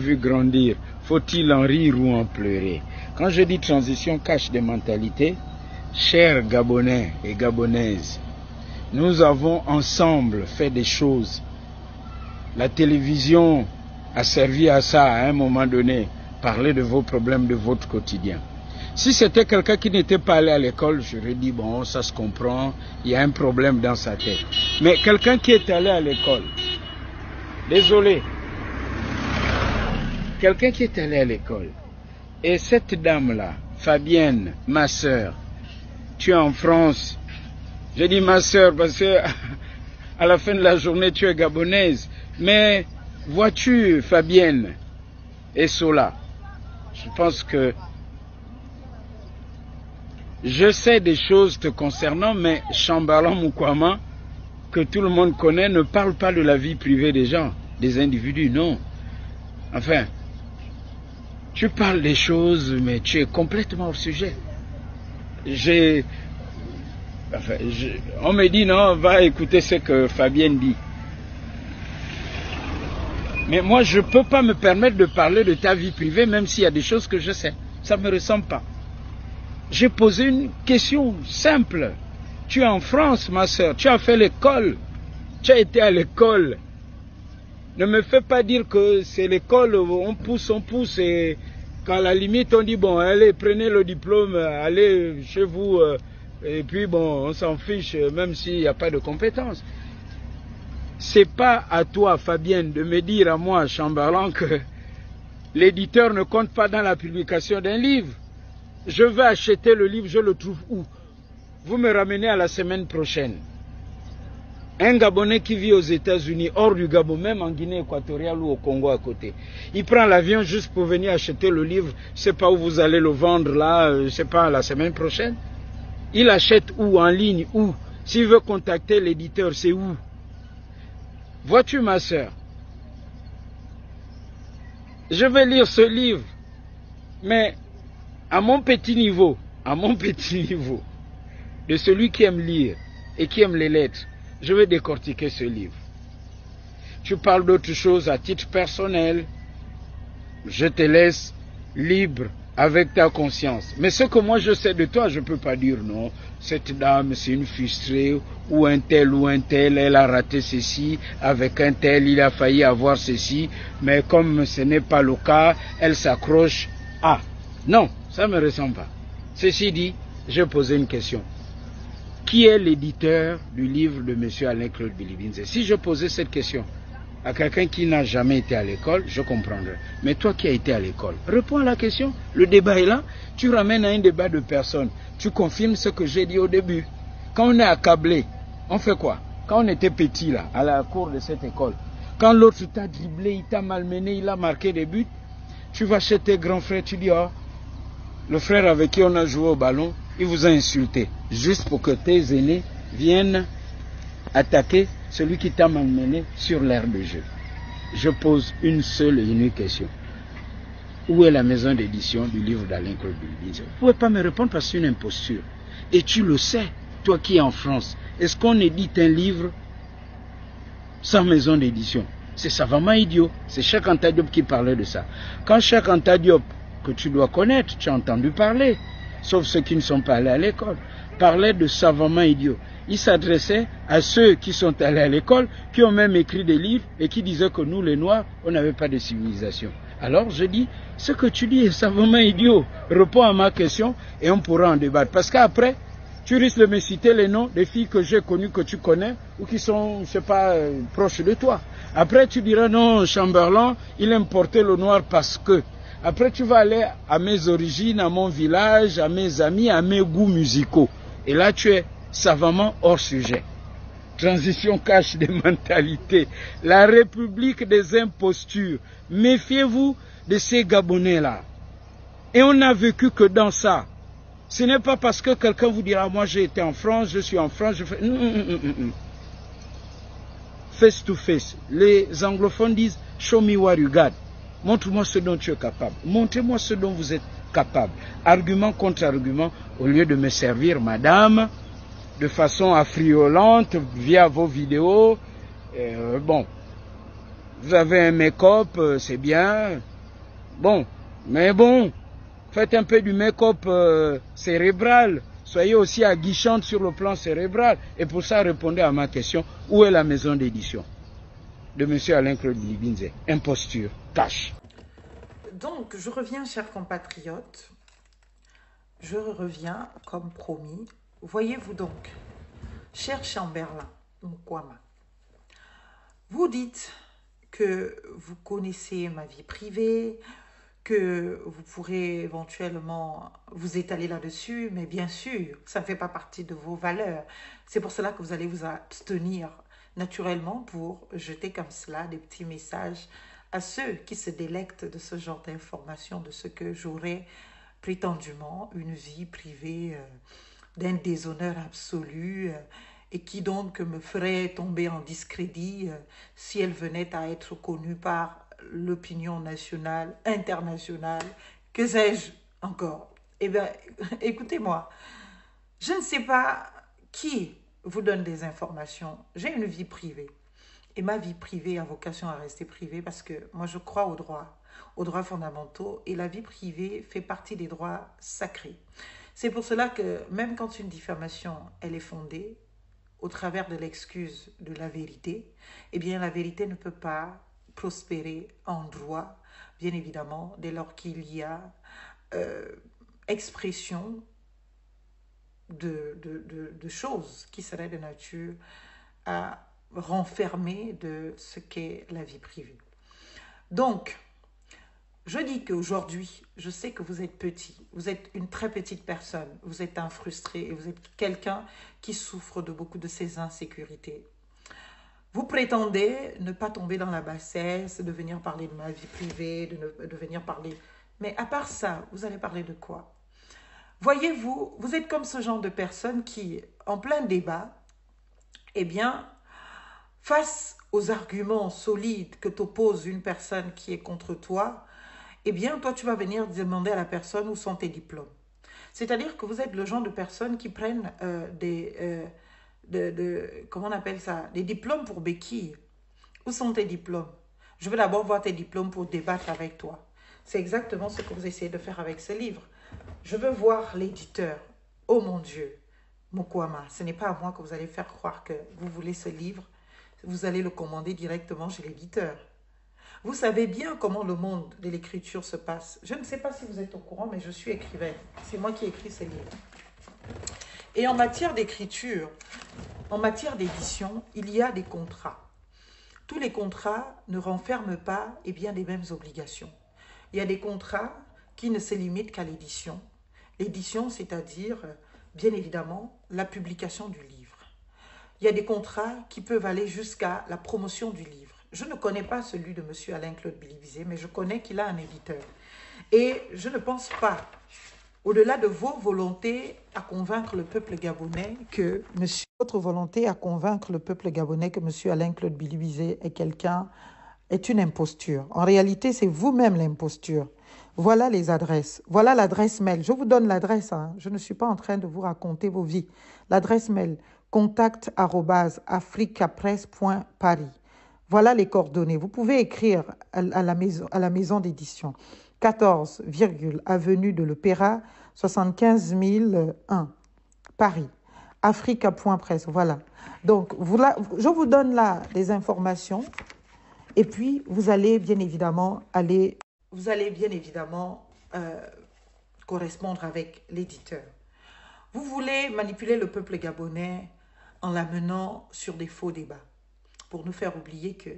Vu grandir, faut-il en rire ou en pleurer? Quand je dis transition cache des mentalités, chers Gabonais et Gabonaises, nous avons ensemble fait des choses. La télévision a servi à ça à un moment donné, parler de vos problèmes de votre quotidien. Si c'était quelqu'un qui n'était pas allé à l'école, j'aurais dit bon, ça se comprend, il y a un problème dans sa tête. Mais quelqu'un qui est allé à l'école, désolé, quelqu'un qui est allé à l'école, et cette dame-là, Fabienne, ma sœur, tu es en France, je dis ma sœur parce que à la fin de la journée tu es gabonaise, mais vois-tu Fabienne et Sola, je pense que je sais des choses te concernant, mais Chamberlain Mukwama, que tout le monde connaît, ne parle pas de la vie privée des gens, des individus, non. Enfin, tu parles des choses, mais tu es complètement hors sujet. On me dit non, va écouter ce que Fabienne dit. Mais moi, je ne peux pas me permettre de parler de ta vie privée, même s'il y a des choses que je sais. Ça ne me ressemble pas. J'ai posé une question simple. Tu es en France, ma soeur, tu as fait l'école, tu as été à l'école. Ne me fais pas dire que c'est l'école, on pousse, et qu'à la limite on dit bon, allez, prenez le diplôme, allez chez vous, et puis bon, on s'en fiche, même s'il n'y a pas de compétences. C'est pas à toi, Fabienne, de me dire à moi, Chamberlain, que l'éditeur ne compte pas dans la publication d'un livre. Je veux acheter le livre, je le trouve où? Vous me ramenez à la semaine prochaine. Un Gabonais qui vit aux États-Unis, hors du Gabon, même en Guinée équatoriale ou au Congo à côté, il prend l'avion juste pour venir acheter le livre. Je ne sais pas où vous allez le vendre là, je ne sais pas, la semaine prochaine. Il achète où? En ligne? Où? S'il veut contacter l'éditeur, c'est où? Vois-tu, ma soeur? Je vais lire ce livre, mais à mon petit niveau, de celui qui aime lire et qui aime les lettres, je vais décortiquer ce livre. Tu parles d'autre chose à titre personnel, je te laisse libre avec ta conscience. Mais ce que moi je sais de toi, je ne peux pas dire non, cette dame c'est une frustrée, ou un tel, elle a raté ceci, avec un tel il a failli avoir ceci, mais comme ce n'est pas le cas, elle s'accroche à... Non, ça ne me ressemble pas. Ceci dit, je vais poser une question. Qui est l'éditeur du livre de M. Alain-Claude Bilibinze? Si je posais cette question à quelqu'un qui n'a jamais été à l'école, je comprendrais. Mais toi qui as été à l'école, réponds à la question. Le débat est là. Tu ramènes à un débat de personnes. Tu confirmes ce que j'ai dit au début. Quand on est accablé, on fait quoi? Quand on était petit là, à la cour de cette école, quand l'autre t'a dribblé, il t'a malmené, il a marqué des buts, tu vas chez tes grands frères, tu dis oh, le frère avec qui on a joué au ballon, il vous a insulté, juste pour que tes aînés viennent attaquer celui qui t'a malmené sur l'aire de jeu. Je pose une seule et unique question. Où est la maison d'édition du livre d'Alain-Claude Bilibinze? Vous ne pouvez pas me répondre parce que c'est une imposture. Et tu le sais, toi qui es en France. Est-ce qu'on édite un livre sans maison d'édition? C'est savamment idiot. C'est Cheikh Anta Diop qui parlait de ça. Quand Cheikh Anta Diop, que tu dois connaître, tu as entendu parler, sauf ceux qui ne sont pas allés à l'école, parlait de savamment idiot. Il s'adressait à ceux qui sont allés à l'école, qui ont même écrit des livres et qui disaient que nous, les Noirs, on n'avait pas de civilisation. Alors je dis, ce que tu dis est savamment idiot. Réponds à ma question et on pourra en débattre. Parce qu'après, tu risques de me citer les noms des filles que j'ai connues, que tu connais, ou qui sont, je ne sais pas, proches de toi. Après, tu diras, non, Chamberlain, il importait le noir parce que... Après, tu vas aller à mes origines, à mon village, à mes amis, à mes goûts musicaux. Et là, tu es savamment hors sujet. Transition cache des mentalités. La république des impostures. Méfiez-vous de ces Gabonais-là. Et on n'a vécu que dans ça. Ce n'est pas parce que quelqu'un vous dira, moi j'ai été en France, je suis en France, je fais... Face to face. Les anglophones disent, show me what you got. Montre-moi ce dont tu es capable. Montrez-moi ce dont vous êtes capable. Argument contre argument, au lieu de me servir, madame, de façon affriolante, via vos vidéos. Bon, Vous avez un make-up, c'est bien. Bon, mais bon, faites un peu du make-up cérébral. Soyez aussi aguichante sur le plan cérébral. Et pour ça, répondez à ma question. Où est la maison d'édition de M. Alain-Claude Bilibinze? Imposture, cash. Donc, je reviens, chers compatriotes. Je reviens, comme promis. Voyez-vous donc, cher Chamberlain, Mukwama, vous dites que vous connaissez ma vie privée, que vous pourrez éventuellement vous étaler là-dessus, mais bien sûr, ça ne fait pas partie de vos valeurs. C'est pour cela que vous allez vous abstenir naturellement pour jeter comme cela des petits messages à ceux qui se délectent de ce genre d'informations, de ce que j'aurais prétendument une vie privée d'un déshonneur absolu et qui donc me ferait tomber en discrédit si elle venait à être connue par l'opinion nationale, internationale, que sais-je encore. Eh bien, écoutez-moi, je ne sais pas qui vous donne des informations. J'ai une vie privée. Et ma vie privée a vocation à rester privée parce que moi, je crois aux droits fondamentaux, et la vie privée fait partie des droits sacrés. C'est pour cela que même quand une diffamation, elle est fondée, au travers de l'excuse de la vérité, eh bien la vérité ne peut pas prospérer en droit, bien évidemment, dès lors qu'il y a expression de choses qui seraient de nature à renfermer de ce qu'est la vie privée. Donc, je dis qu'aujourd'hui, je sais que vous êtes petit, vous êtes une très petite personne, vous êtes un frustré et vous êtes quelqu'un qui souffre de beaucoup de ces insécurités. Vous prétendez ne pas tomber dans la bassesse, de venir parler de ma vie privée, de venir parler... Mais à part ça, vous allez parler de quoi? Voyez-vous, vous êtes comme ce genre de personne qui, en plein débat, eh bien, face aux arguments solides que t'oppose une personne qui est contre toi, eh bien, toi, tu vas venir demander à la personne où sont tes diplômes. C'est-à-dire que vous êtes le genre de personnes qui prennent comment on appelle ça, des diplômes pour béquilles. Où sont tes diplômes? Je veux d'abord voir tes diplômes pour débattre avec toi. C'est exactement ce que vous essayez de faire avec ce livre. Je veux voir l'éditeur. Oh mon Dieu, Mukwama, ce n'est pas à moi que vous allez faire croire que vous voulez ce livre. Vous allez le commander directement chez l'éditeur. Vous savez bien comment le monde de l'écriture se passe. Je ne sais pas si vous êtes au courant, mais je suis écrivaine. C'est moi qui écris ces livres. Et en matière d'écriture, en matière d'édition, il y a des contrats. Tous les contrats ne renferment pas les mêmes obligations. Il y a des contrats qui ne se limitent qu'à l'édition. L'édition, c'est-à-dire, bien évidemment, la publication du livre. Il y a des contrats qui peuvent aller jusqu'à la promotion du livre. Je ne connais pas celui de M. Alain-Claude Bilibinze, mais je connais qu'il a un éditeur. Et je ne pense pas, au-delà de vos volontés à convaincre le peuple gabonais que votre volonté à convaincre le peuple gabonais que M. Alain-Claude Bilibinze est une imposture. En réalité, c'est vous-même l'imposture. Voilà les adresses. Voilà l'adresse mail. Je vous donne l'adresse. Hein. Je ne suis pas en train de vous raconter vos vies. L'adresse mail, contact@africapresse.paris. Voilà les coordonnées. Vous pouvez écrire à la maison d'édition. 14, avenue de l'Opéra, 75 001, Paris. Africa.presse, voilà. Donc, je vous donne là des informations. Et puis, vous allez bien évidemment correspondre avec l'éditeur. Vous voulez manipuler le peuple gabonais en l'amenant sur des faux débats pour nous faire oublier que,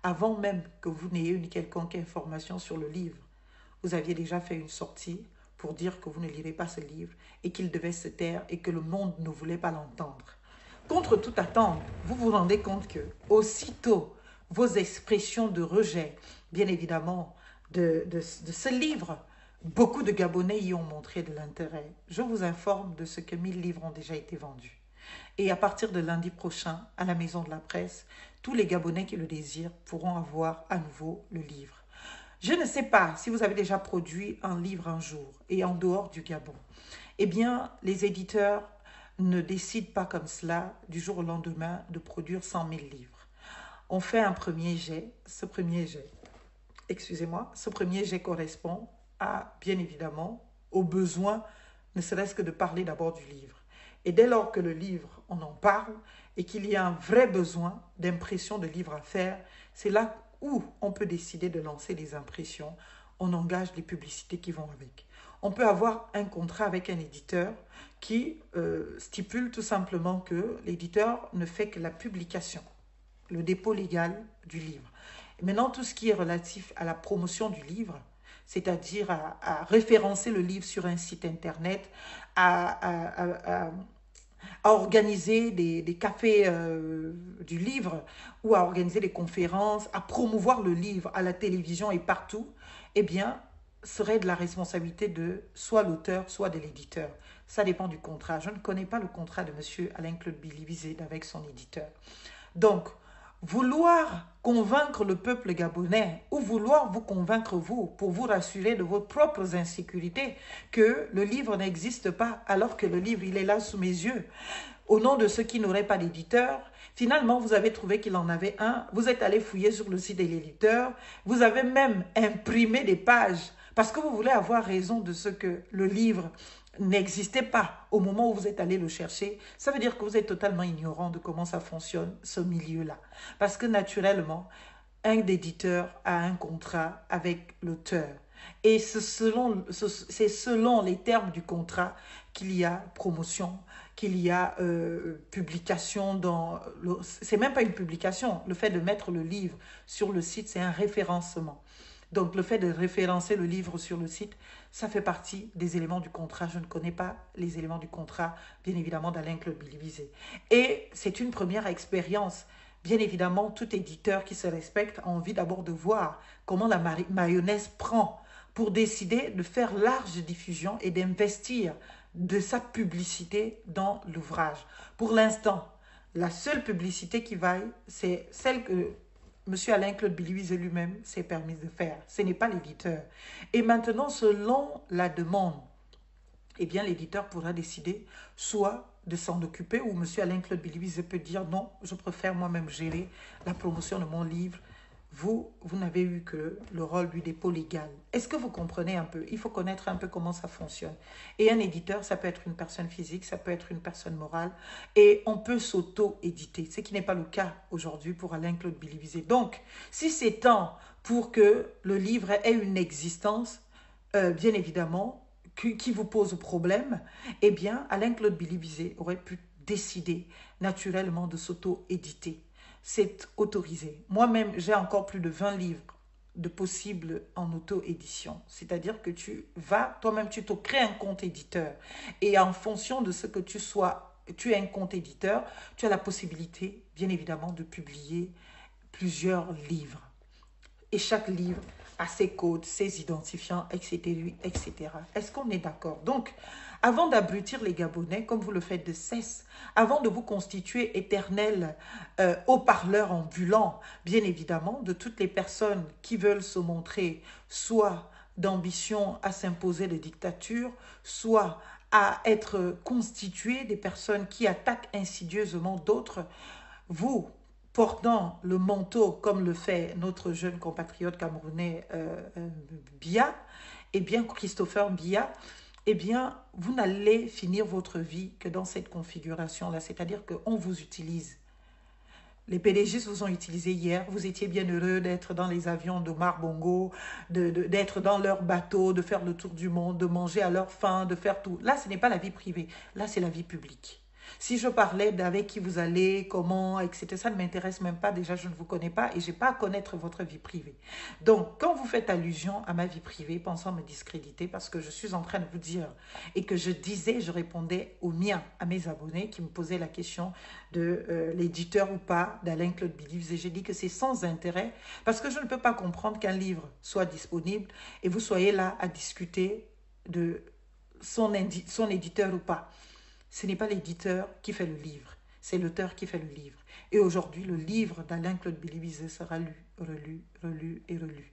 avant même que vous n'ayez une quelconque information sur le livre, vous aviez déjà fait une sortie pour dire que vous ne lirez pas ce livre et qu'il devait se taire et que le monde ne voulait pas l'entendre. Contre toute attente, vous vous rendez compte que, aussitôt vos expressions de rejet, bien évidemment, de ce livre, beaucoup de Gabonais y ont montré de l'intérêt. Je vous informe de ce que 1000 livres ont déjà été vendus. Et à partir de lundi prochain, à la Maison de la Presse, tous les Gabonais qui le désirent pourront avoir à nouveau le livre. Je ne sais pas si vous avez déjà produit un livre un jour et en dehors du Gabon. Eh bien, les éditeurs ne décident pas comme cela du jour au lendemain de produire 100 000 livres. On fait un premier jet. Ce premier jet, excusez-moi, ce premier jet correspond à, bien évidemment, aux besoins, ne serait-ce que de parler d'abord du livre. Et dès lors que le livre, on en parle, et qu'il y a un vrai besoin d'impression de livre à faire, c'est là où on peut décider de lancer les impressions. On engage les publicités qui vont avec. On peut avoir un contrat avec un éditeur qui stipule tout simplement que l'éditeur ne fait que la publication, le dépôt légal du livre. Et maintenant, tout ce qui est relatif à la promotion du livre, c'est-à-dire à référencer le livre sur un site internet, à organiser des cafés du livre ou à organiser des conférences, à promouvoir le livre à la télévision et partout, eh bien, serait de la responsabilité de soit l'auteur, soit de l'éditeur. Ça dépend du contrat. Je ne connais pas le contrat de M. Alain-Claude Billy-Visé avec son éditeur. Donc, vouloir convaincre le peuple gabonais ou vouloir vous convaincre vous pour vous rassurer de vos propres insécurités que le livre n'existe pas alors que le livre il est là sous mes yeux au nom de ceux qui n'auraient pas d'éditeur, finalement vous avez trouvé qu'il en avait un, vous êtes allé fouiller sur le site de l'éditeur, vous avez même imprimé des pages parce que vous voulez avoir raison de ce que le livre n'existait pas au moment où vous êtes allé le chercher, ça veut dire que vous êtes totalement ignorant de comment ça fonctionne, ce milieu-là. Parce que naturellement, un éditeur a un contrat avec l'auteur. Et c'est selon les termes du contrat qu'il y a promotion, qu'il y a publication dans... C'est même pas une publication. Le fait de mettre le livre sur le site, c'est un référencement. Donc, le fait de référencer le livre sur le site, ça fait partie des éléments du contrat. Je ne connais pas les éléments du contrat, bien évidemment, d'Alain-Claude Billy-Visé. Et c'est une première expérience. Bien évidemment, tout éditeur qui se respecte a envie d'abord de voir comment la mayonnaise prend pour décider de faire large diffusion et d'investir de sa publicité dans l'ouvrage. Pour l'instant, la seule publicité qui vaille, c'est celle que M. Alain-Claude Billy-Visé lui-même s'est permis de faire. Ce n'est pas l'éditeur. Et maintenant, selon la demande, eh bien, l'éditeur pourra décider soit de s'en occuper ou M. Alain-Claude Billy-Visé peut dire non, je préfère moi-même gérer la promotion de mon livre. Vous n'avez eu que le rôle du dépôt légal. Est-ce que vous comprenez un peu? Il faut connaître un peu comment ça fonctionne. Et un éditeur, ça peut être une personne physique, ça peut être une personne morale. Et on peut s'auto-éditer, ce qui n'est pas le cas aujourd'hui pour Alain-Claude Billy-Visé. Donc, si c'est temps pour que le livre ait une existence, bien évidemment, qui vous pose problème, eh bien, Alain-Claude Billy-Visé aurait pu décider naturellement de s'auto-éditer. C'est autorisé. Moi-même, j'ai encore plus de 20 livres de possibles en auto-édition. C'est-à-dire que tu vas, toi-même, tu te crées un compte éditeur. Et en fonction de ce que tu sois, tu es un compte éditeur, tu as la possibilité, bien évidemment, de publier plusieurs livres. Et chaque livre a ses codes, ses identifiants, etc. etc. Est-ce qu'on est d'accord? Donc, avant d'abrutir les Gabonais, comme vous le faites de cesse, avant de vous constituer éternel haut-parleur ambulant, bien évidemment, de toutes les personnes qui veulent se montrer soit d'ambition à s'imposer de dictature, soit à être constituées des personnes qui attaquent insidieusement d'autres, vous, portant le manteau comme le fait notre jeune compatriote camerounais Biya, eh bien Christopher Biya, eh bien vous n'allez finir votre vie que dans cette configuration-là, c'est-à-dire qu'on vous utilise. Les PDG vous ont utilisé hier, vous étiez bien heureux d'être dans les avions d'Omar Bongo, d'être dans leur bateau, de faire le tour du monde, de manger à leur faim, de faire tout. Là, ce n'est pas la vie privée, là c'est la vie publique. Si je parlais d'avec qui vous allez, comment, etc., ça ne m'intéresse même pas. Déjà, je ne vous connais pas et je n'ai pas à connaître votre vie privée. Donc, quand vous faites allusion à ma vie privée, pensant me discréditer, parce que je suis en train de vous dire et que je disais, je répondais aux miens, à mes abonnés qui me posaient la question de l'éditeur ou pas d'Alain-Claude Billy-Visé. J'ai dit que c'est sans intérêt parce que je ne peux pas comprendre qu'un livre soit disponible et vous soyez là à discuter de son éditeur ou pas. Ce n'est pas l'éditeur qui fait le livre, c'est l'auteur qui fait le livre. Et aujourd'hui, le livre d'Alain-Claude Billy-Visé sera lu, relu, relu et relu.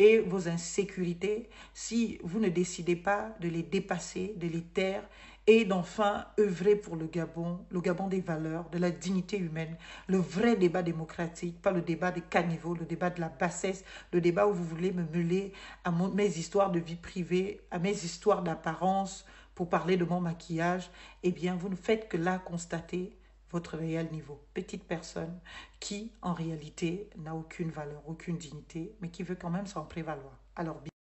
Et vos insécurités, si vous ne décidez pas de les dépasser, de les taire et d'enfin œuvrer pour le Gabon des valeurs, de la dignité humaine, le vrai débat démocratique, pas le débat des caniveaux, le débat de la bassesse, le débat où vous voulez me mêler à mes histoires de vie privée, à mes histoires d'apparence pour parler de mon maquillage. Eh bien, vous ne faites que là constater votre réel niveau. Petite personne qui, en réalité, n'a aucune valeur, aucune dignité, mais qui veut quand même s'en prévaloir. Alors,